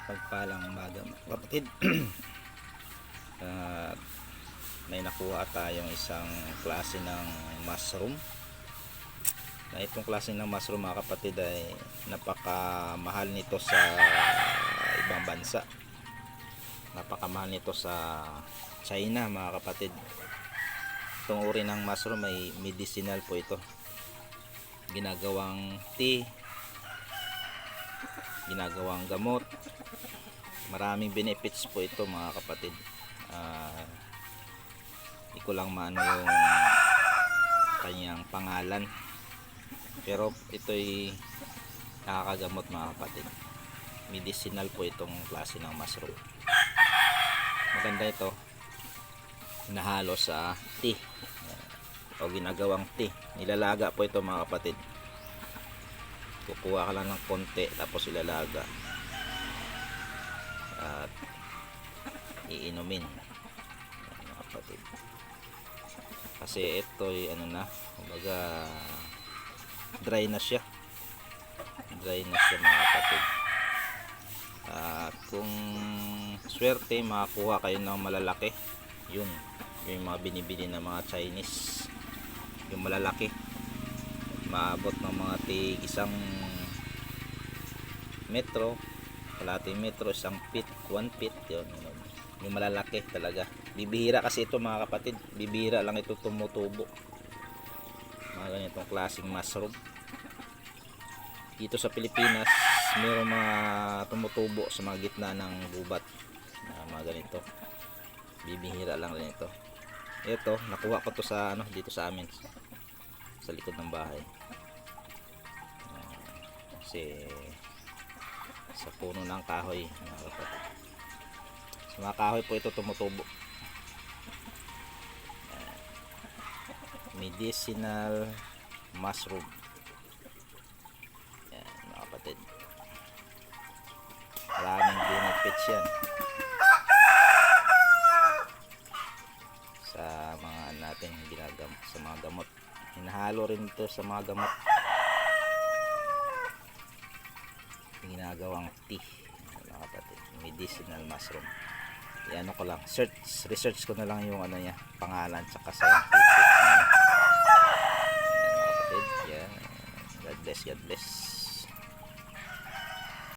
Pagpalang umaga mga kapatid. At may nakuha tayong isang klase ng mushroom. Na itong klase ng mushroom mga kapatid ay napakamahal nito sa ibang bansa. Napakamahal nito sa China mga kapatid. Itong uri ng mushroom ay medicinal po ito. Ginagawang tea, ginagawang gamot. Maraming benefits po ito mga kapatid. Hindi ko lang maano yung kanyang pangalan, pero ito'y nakakagamot mga kapatid. Medicinal po itong klase ng mushroom. Maganda ito, hinahalo sa tea o ginagawang tea. Nilalaga po ito mga kapatid. Kukuha ka lang ng konti tapos ilalaga at iinumin mga kapatid. Kasi ito ay ano na, kumbaga dry na siya mga kapatid. At kung swerte makakuha kayo ng malalaki, yun yung mga binibili ng mga Chinese, yung malalaki, maabot ng mga tig isang metro, kalating metro, isang feet, 1 feet, yun yung malalaki talaga. Bibihira kasi ito mga kapatid, bibihira lang ito tumutubo, mga ganitong klaseng mushroom. Dito sa Pilipinas mayroong mga tumutubo sa mga gitna ng gubat na mga ganito. Bibihira lang rin ito. Ito nakuha ko to sa dito sa amin sa likod ng bahay. Kasi sa puno ng kahoy mga kapatid. Sa mga kahoy po ito tumutubo. Medicinal mushroom. Yan mga kapatid. Maraming benefits yan sa mga natin ginagamot, sa mga gamot. Hinahalo rin ito sa mga gamot. Ginagawang tea mga kapatid. Medicinal mushroom. Yan ko lang, research ko na lang yung niya, pangalan tsaka scientific. Yan mga kapatid. Yan. God bless, God bless.